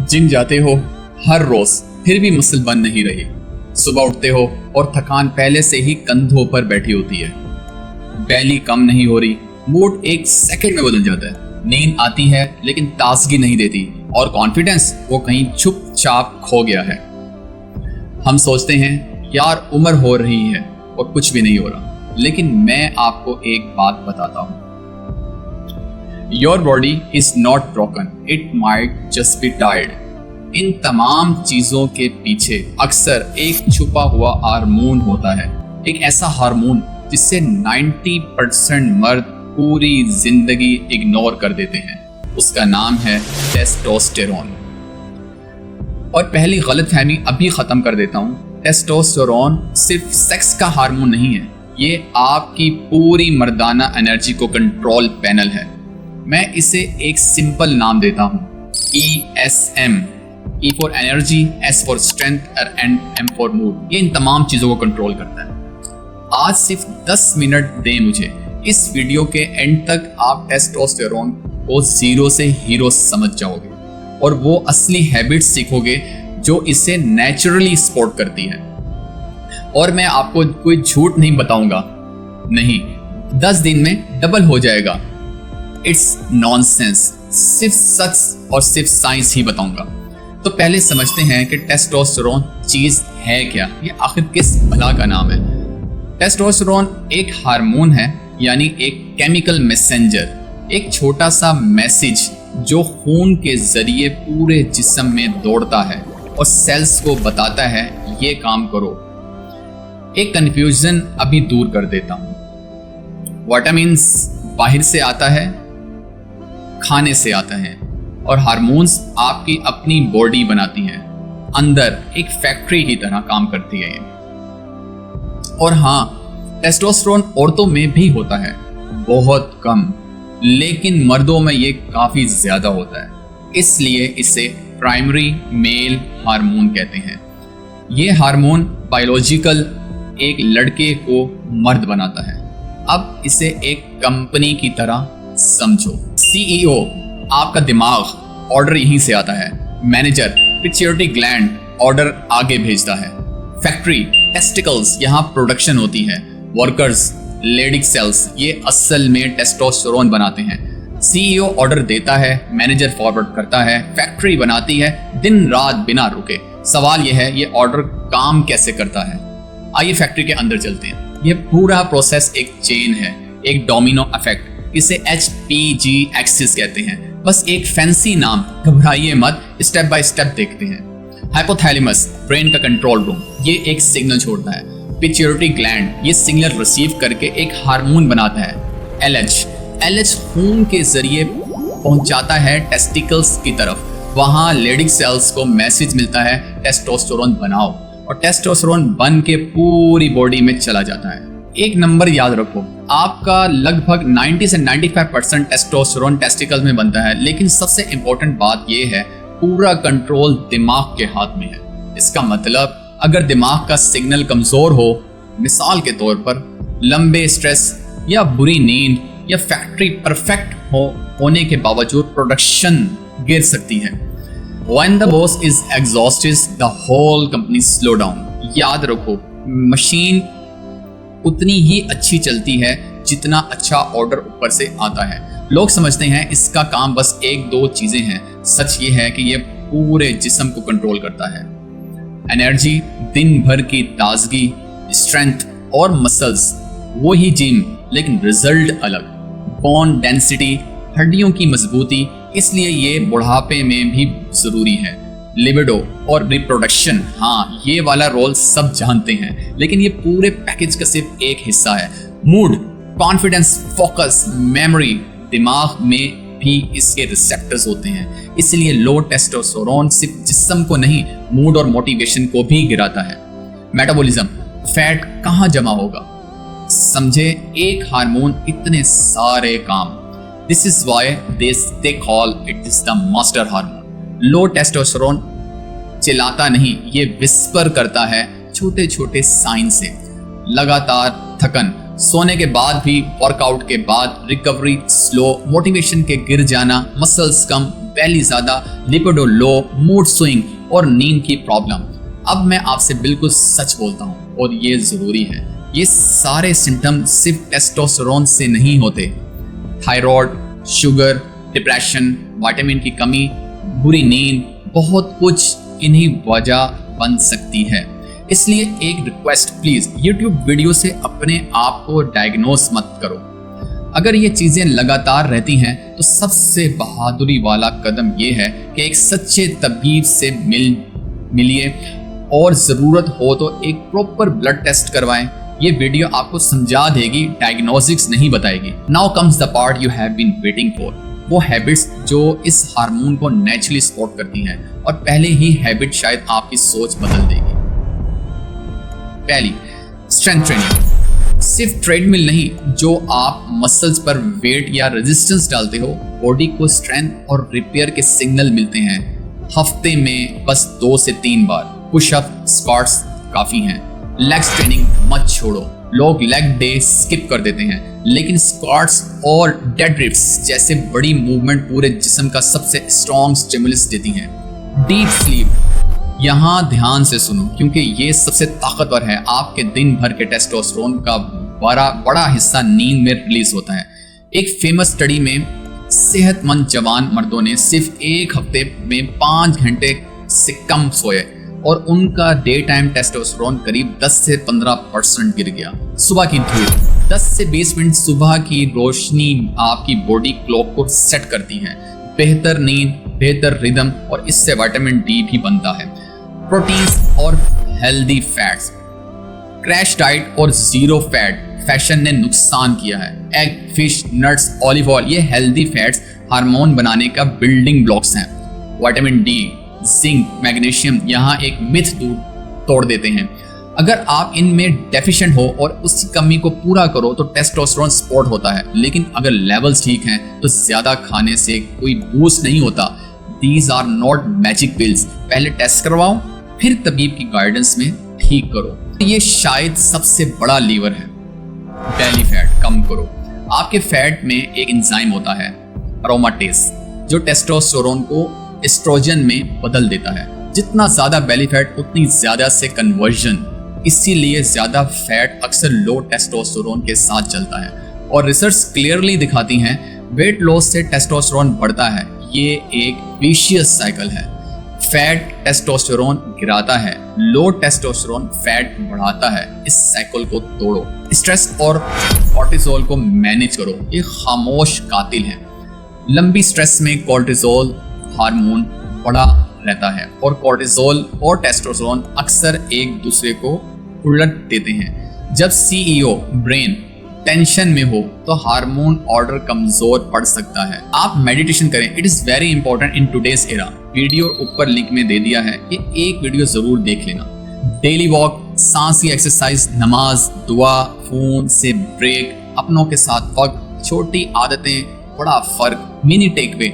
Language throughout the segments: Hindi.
जिम जाते हो हर रोज, फिर भी मसल बन नहीं रही। सुबह उठते हो और थकान पहले से ही कंधों पर बैठी होती है। बैली कम नहीं हो रही, मूड एक सेकंड में बदल जाता है। नींद आती है लेकिन ताजगी नहीं देती, और कॉन्फिडेंस वो कहीं चुपचाप खो गया है। हम सोचते हैं यार उम्र हो रही है और कुछ भी नहीं हो रहा, लेकिन मैं आपको एक बात बताता हूँ। Your body is not broken, it might just be tired. इन तमाम चीजों के पीछे अक्सर एक छुपा हुआ हार्मोन होता है, एक ऐसा हार्मोन जिससे 90% मर्द पूरी जिंदगी इग्नोर कर देते हैं। उसका नाम है टेस्टोस्टेरोन। और पहली गलतफहमी अभी खत्म कर देता हूँ, टेस्टोस्टेरोन सिर्फ सेक्स का हार्मोन नहीं है, ये आपकी पूरी मर्दाना एनर्जी को कंट्रोल पैनल है। मैं इसे एक सिंपल नाम देता हूँ, ESM। E for energy, S for strength और M फॉर मूड। ये इन तमाम चीजों को कंट्रोल करता है। आज सिर्फ 10 मिनट दें मुझे, इस वीडियो के एंड तक आप टेस्टोस्टेरोन को जीरो से हीरो समझ जाओगे और वो असली हैबिट्स सीखोगे जो इसे नेचुरली सपोर्ट करती है। और मैं आपको कोई झूठ नहीं बताऊंगा, नहीं, 10 दिन में डबल हो जाएगा। इट्स नॉनसेंस, सिर्फ सच और सिर्फ साइंस ही बताऊंगा। तो पहले समझते हैं कि टेस्टोस्टेरोन चीज है क्या, ये आखिर किस भला का नाम है। टेस्टोस्टेरोन एक हार्मोन है, यानी एक केमिकल मैसेंजर, एक छोटा सा मैसेज जो खून के जरिए पूरे जिस्म में दौड़ता है और सेल्स को बताता है ये काम करो। एक कंफ्यूजन अभी दूर कर देता हूँ। विटामिन्स बाहर से आता है, खाने से आता है, और हार्मोन्स आपकी अपनी बॉडी बनाती है, अंदर एक फैक्ट्री की तरह काम करती है ये। और हाँ, टेस्टोस्टेरोन औरतों में भी होता है, बहुत कम, लेकिन मर्दों में ये काफी ज्यादा होता है, इसलिए इसे प्राइमरी मेल हार्मोन कहते हैं। ये हार्मोन बायोलॉजिकल एक लड़के को मर्द बनाता है। अब इसे एक कंपनी की तरह समझो। CEO आपका दिमाग, ऑर्डर यहीं से आता है। मैनेजर पिट्यूटरी ग्लैंड ऑर्डर आगे भेजता है। फैक्ट्री टेस्टिकल्स, यहाँ प्रोडक्शन होती है। वर्कर्स लेडिक सेल्स, ये असल में टेस्टोस्टेरोन बनाते हैं। CEO ऑर्डर देता है, मैनेजर फॉरवर्ड करता है, फैक्ट्री बनाती है दिन रात बिना रुके। सवाल यह है ये ऑर्डर काम कैसे करता है। आइए फैक्ट्री के अंदर चलते हैं। ये पूरा प्रोसेस एक चेन है, एक डोमिनो इफेक्ट। इसे HPG एक्सिस कहते हैं, बस एक फैंसी नाम, घबराइए मत, स्टेप बाय स्टेप देखते हैं। हाइपोथैलेमस, ब्रेन का कंट्रोल रूम, ये एक सिग्नल छोड़ता है। पिट्यूटरी ग्लैंड, ये सिग्नल रिसीव करके एक हार्मोन बनाता है। LH खून के जरिए पहुंचाता है टेस्टिकल्स की तरफ। वहां लेडिक सेल्स को मैसेज मिलता है टेस्टोस्टेरोन बनाओ, और टेस्टोस्टेरोन बन के पूरी बॉडी में चला जाता है। एक नंबर याद रखो, आपका लगभग 90 से 95% टेस्टोस्टेरोन टेस्टिकल्स में बनता है, लेकिन सबसे इंपॉर्टेंट बात यह है पूरा कंट्रोल दिमाग के हाथ में है। इसका मतलब अगर दिमाग का सिग्नल कमजोर हो, मिसाल के तौर पर लंबे स्ट्रेस या बुरी नींद या फैक्ट्री परफेक्ट होने के बावजूद प्रोडक्शन गिर सकती है। When the boss is exhausted, the whole company slow down। याद रखो, मशीन उतनी ही अच्छी चलती है जितना अच्छा ऑर्डर ऊपर से आता है। लोग समझते हैं इसका काम बस 1-2 चीजें हैं, सच ये है कि ये पूरे जिस्म को कंट्रोल करता है। एनर्जी, दिन भर की ताजगी, स्ट्रेंथ और मसल्स, वो ही जिम, लेकिन रिजल्ट अलग। बोन डेंसिटी, हड्डियों की मजबूती, इसलिए ये बुढ़ापे में भी जरूरी है। लिबिडो और रिप्रोडक्शन, हाँ ये वाला रोल सब जानते हैं, लेकिन ये पूरे पैकेज का सिर्फ एक हिस्सा है। मूड, कॉन्फिडेंस, फोकस, मेमोरी, दिमाग में भी इसके रिसेप्टर्स होते हैं, इसलिए लो टेस्टोस्टेरोन सिर्फ जिस्म को नहीं, मूड और मोटिवेशन को भी गिराता है। मेटाबॉलिज्म, फैट कहाँ जमा होगा, समझे, एक हार्मोन इतने सारे काम। This is why they call it is the master hormone. Low testosterone चिल्लाता नहीं, ये विस्पर करता है छोटे छोटे साइन से। लगातार थकन, सोने के बाद भी, वर्कआउट के बाद रिकवरी स्लो, मोटिवेशन के गिर जाना, मसल्स कम, बैली ज्यादा, लिपिडो लो, मूड स्विंग और नींद की प्रॉब्लम। अब मैं आपसे बिल्कुल सच बोलता हूँ और ये जरूरी है, ये सारे सिम्टम सिर्फ टेस्टोस्टेरोन से नहीं होते। थायराइड, शुगर, डिप्रेशन, विटामिन की कमी, बुरी नींद, बहुत कुछ इन्हीं वजह बन सकती है। इसलिए एक रिक्वेस्ट, प्लीज YouTube वीडियो से अपने आप को डायग्नोस मत करो। अगर ये चीजें लगातार रहती हैं तो सबसे बहादुरी वाला कदम ये है कि एक सच्चे तबीब से मिलिए और जरूरत हो तो एक प्रॉपर ब्लड टेस्ट करवाएं। ये वीडियो आपको समझा देगी, डायग्नोस्टिक्स नहीं बताएगी। Now comes the part you have been waiting for, वो हैबिट्स जो इस हार्मोन को नेचुरली सपोर्ट करती हैं और पहले ही हैबिट शायद आपकी सोच बदल देगी। पहली, स्ट्रेंथ ट्रेनिंग। सिर्फ ट्रेडमिल नहीं, जो आप मसल्स पर वेट या रेजिस्टेंस डालते हो, बॉडी को स्ट्रेंथ और रिपेयर के सिग्नल मिलते हैं। हफ्ते में बस 2 से 3 बार पुशअप, स्क्वाट्स काफी हैं। लेग्स ट्रेनिंग मत छोड़ो। लोग लेग डे स्किप कर देते हैं, लेकिन स्क्वाट्स और डेडलिफ्ट्स जैसे बड़ी मूवमेंट पूरे जिस्म का सबसे स्ट्रॉन्ग स्टिमुलस देती हैं। डीप स्लीप, यहाँ ध्यान से सुनो क्योंकि ये सबसे ताकतवर है। आपके दिन भर के टेस्टोस्टेरोन का बड़ा हिस्सा नींद में रिलीज होता है। एक फेमस स्टडी में सेहतमंद जवान मर्दों ने सिर्फ एक हफ्ते में 5 घंटे से कम सोए और उनका डे टाइम टेस्टोस्टेरोन करीब 10 से 15% गिर गया। सुबह की धूप, 10 से 20 मिनट सुबह की रोशनी आपकी बॉडी क्लॉक को सेट करती है। बेहतर नींद, बेहतर रिदम और इससे विटामिन डी भी बनता है। प्रोटीन्स और हेल्दी फैट्स, क्रैश डाइट और जीरो फैट फैशन ने नुकसान किया है। Egg, fish, nuts, olive oil, ये हेल्दी फैट्स हार्मोन बनाने का बिल्डिंग ब्लॉक्स हैं। विटामिन डी, जिंक, मैग्नीशियम यहाँ एक मिथ तोड़ देते हैं। अगर आप इनमें डेफिशिएंट हो और उसकी कमी को पूरा करो तो टेस्टोस्टेरोन सपोर्ट होता है, लेकिन अगर लेवल्स ठीक हैं तो ज्यादा खाने से कोई बूस्ट नहीं होता। These are not magic pills. पहले टेस्ट करवाओ, फिर तबीब की गाइडेंस में ठीक करो। ये शायद सबसे बड़ा लीवर है। बेली फैट कम करो। आपके फैट में एक एंजाइम होता है अरोमाटेज, जो टेस्टोस्टेरोन को एस्ट्रोजन में बदल देता है। जितना ज्यादा बेली फैट उतनी ज्यादा से कन्वर्जन, इसीलिए ज्यादा फैट अक्सर लो टेस्टोस्टेरोन के साथ चलता है। और रिसर्च क्लियरली दिखाती हैं वेट लॉस से टेस्टोस्टेरोन बढ़ता है। ये एक विशियस साइकिल है। फैट टेस्टोस्टेरोन गिराता है, लो टेस्टोस्टेरोन फैट बढ़ाता है। इस साइकिल को तोड़ो। स्ट्रेस और कॉर्टिसोल को मैनेज करो, ये खामोश कातिल है। लंबी स्ट्रेस में कॉर्टिसोल हार्मोन बढ़ा रहता है और कॉर्टिसोल और टेस्टोस्टेरोन अक्सर एक दूसरे को उलट देते हैं। जब CEO ब्रेन टेंशन में हो तो हार्मोन ऑर्डर कमजोर पड़ सकता है। आप मेडिटेशन करें, it is very important in today's era. Video ऊपर लिंक में दे दिया है, ये एक वीडियो जरूर देख लेना। डेली वॉक, सांस की एक्सरसाइज, नमाज, दुआ, फोन से ब्रेक, अपनों के साथ वक्त, छोटी आदतें, बड़ा फर्क। मिनी टेकवे,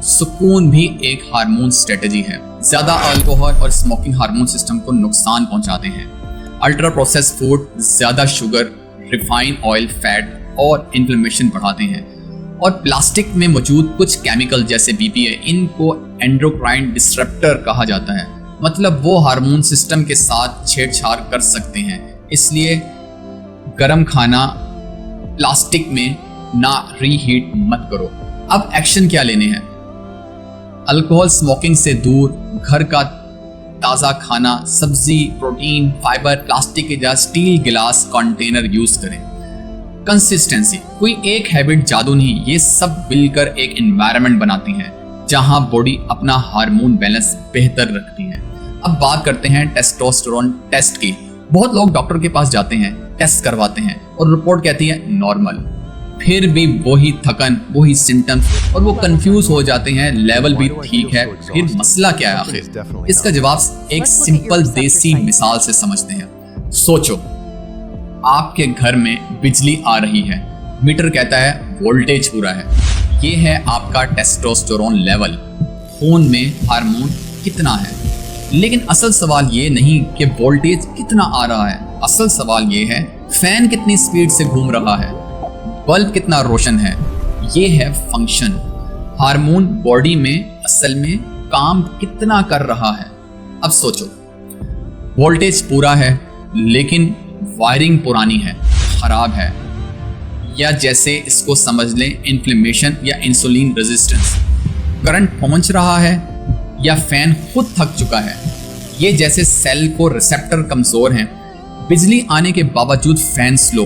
सुकून भी एक हार्मोन स्ट्रेटजी है। ज्यादा अल्कोहल और स्मोकिंग हार्मोन सिस्टम को नुकसान पहुंचाते हैं। अल्ट्रा प्रोसेस्ड फूड, ज्यादा शुगर, रिफाइंड ऑयल, फैट और इन्फ्लेमेशन बढ़ाते हैं। और प्लास्टिक में मौजूद कुछ केमिकल जैसे BPA, इनको एंडोक्राइन डिस्रप्टर कहा जाता है। मतलब वो हार्मोन सिस्टम के साथ छेड़छाड़ कर सकते हैं। इसलिए गर्म खाना प्लास्टिक में ना रीहीट मत करो। अब एक्शन क्या लेने हैं? अल्कोहल स्मोकिंग से दूर, घर का ताज़ा खाना, सब्जी, प्रोटीन, फाइबर, प्लास्टिक के जगह स्टील गिलास कंटेनर यूज करें। कंसिस्टेंसी, कोई एक हैबिट जादू नहीं, ये सब मिलकर एक एनवायरनमेंट बनाती हैं जहां बॉडी अपना हार्मोन बैलेंस बेहतर रखती है। अब बात करते हैं टेस्टोस्टेरोन टेस्ट की। बहुत लोग डॉक्टर के पास जाते हैं, टेस्ट करवाते हैं और रिपोर्ट कहती है नॉर्मल। फिर भी वही थकन, वही सिम्टम्स और वो कंफ्यूज हो जाते हैं। लेवल भी ठीक है, फिर मसला क्या है आखिर? इसका जवाब एक सिंपल देसी मिसाल से समझते हैं। सोचो, आपके घर में बिजली आ रही है, मीटर कहता है वोल्टेज पूरा है। ये है आपका टेस्टोस्टेरोन लेवल। खून में हार्मोन कितना है। लेकिन असल सवाल ये नहीं कि वोल्टेज कितना आ रहा है, असल सवाल ये है फैन कितनी स्पीड से घूम रहा है, बल्ब कितना रोशन है, ये है फंक्शन। हार्मोन बॉडी में असल में काम कितना कर रहा है। अब सोचो, वोल्टेज पूरा है लेकिन वायरिंग पुरानी है, खराब है, या जैसे इसको समझ लें इन्फ्लेमेशन या इंसुलिन रेजिस्टेंस। करंट पहुंच रहा है या फैन खुद थक चुका है। ये जैसे सेल को रिसेप्टर कमजोर हैं, बिजली आने के बावजूद फैन स्लो,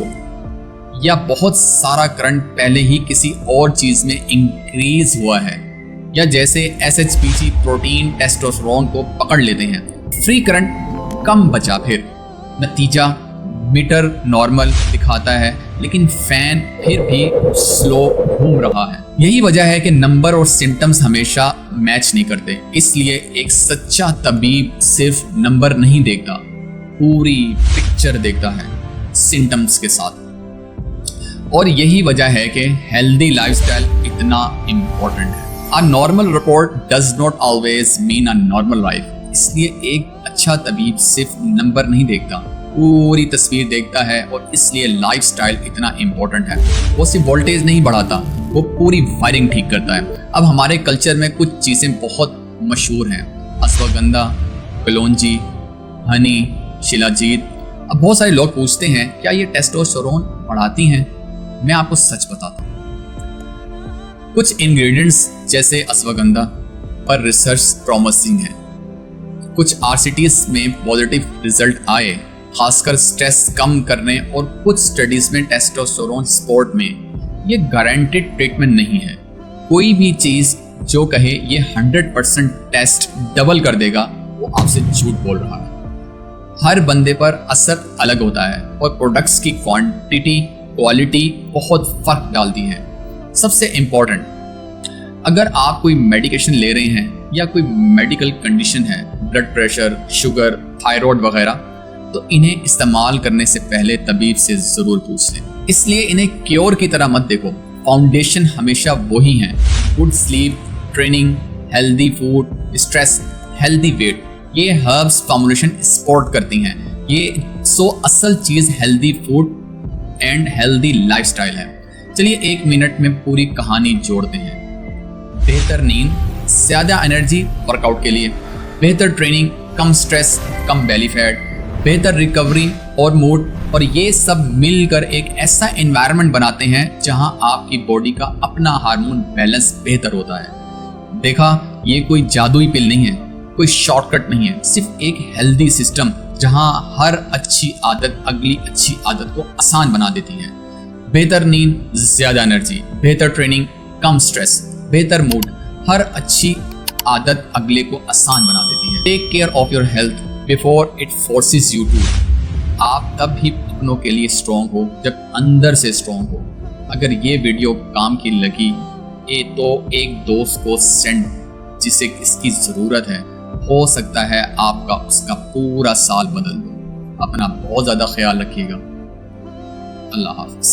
या बहुत सारा करंट पहले ही किसी और चीज में इंक्रीज हुआ है, या जैसे एसएचपीजी प्रोटीन टेस्टोस्टेरोन को पकड़ लेते हैं। फ्री करंट कम बचा, फिर नतीजा मीटर नॉर्मल दिखाता है लेकिन फैन फिर भी स्लो घूम रहा है। यही वजह है कि नंबर और सिम्टम्स हमेशा मैच नहीं करते। इसलिए एक सच्चा तबीब सिर्फ नंबर नहीं देखता, पूरी पिक्चर देखता है सिम्टम्स के साथ। और यही वजह है कि हेल्दी लाइफस्टाइल इतना इम्पोर्टेंट है। A normal report does not always mean a normal life. इसलिए एक अच्छा तबीब सिर्फ नंबर नहीं देखता, पूरी तस्वीर देखता है, और इसलिए लाइफस्टाइल इतना इम्पोर्टेंट है। वो सिर्फ वोल्टेज नहीं बढ़ाता, वो पूरी वायरिंग ठीक करता है। अब हमारे कल्चर में कुछ चीज़ें बहुत मशहूर हैं, अश्वगंधा, कलौंजी, हनी, शिलाजीत। अब बहुत सारे लोग पूछते हैं क्या ये टेस्टोस्टेरोन बढ़ाती हैं? मैं आपको सच बताता हूँ, कुछ इंग्रेडिएंट्स जैसे अश्वगंधा पर रिसर्च प्रॉमिसिंग है। कुछ आरसीटीज में पॉजिटिव रिजल्ट आए, खासकर स्ट्रेस कम करने, और कुछ स्टडीज में टेस्टोस्टेरोन सपोर्ट में। ये गारंटेड ट्रीटमेंट नहीं है। कोई भी चीज जो कहे ये 100% टेस्ट डबल कर देगा, वो आपसे झूठ बोल रहा है। हर बंदे पर असर अलग होता है, और प्रोडक्ट्स की क्वांटिटी क्वालिटी बहुत फर्क डालती है। सबसे इम्पोर्टेंट, अगर आप कोई मेडिकेशन ले रहे हैं या कोई मेडिकल कंडीशन है, ब्लड प्रेशर, शुगर, थायराइड वगैरह, तो इन्हें इस्तेमाल करने से पहले तबीब से जरूर पूछ लें। इसलिए इन्हें क्योर की तरह मत देखो। फाउंडेशन हमेशा वही है, good sleep, training, healthy food, stress, healthy weight. ये हर्ब्स फॉर्मुलेशन सपोर्ट करती हैं। ये असल चीज healthy food and healthy lifestyle है। चलिए 1 मिनट में पूरी कहानी जोड़ते हैं। बेहतर नींद, ज्यादा एनर्जी वर्कआउट के लिए, बेहतर ट्रेनिंग, कम स्ट्रेस, कम बेली फैट, बेहतर रिकवरी और मूड, और ये सब मिलकर एक ऐसा एनवायरनमेंट बनाते हैं जहां आपकी बॉडी का अपना हार्मोन बैलेंस बेहतर होता है। देखा, ये कोई जादुई पिल नहीं है, कोई शॉर्टकट नहीं है, सिर्फ एक हेल्दी सिस्टम जहां हर अच्छी आदत अगली अच्छी आदत को आसान बना देती है। बेहतर नींद, ज्यादा एनर्जी, बेहतर ट्रेनिंग, कम स्ट्रेस, बेहतर मूड, हर अच्छी आदत अगले को आसान बना देती है। Take care of your health before it forces you to. आप तब ही अपनों के लिए स्ट्रॉन्ग हो जब अंदर से स्ट्रॉन्ग हो। अगर ये वीडियो काम की लगी तो एक दोस्त को सेंड जिसे इसकी ज़रूरत है। हो सकता है आपका उसका पूरा साल बदल दो। अपना बहुत ज़्यादा ख्याल रखिएगा। अल्लाह हाफ़िज़।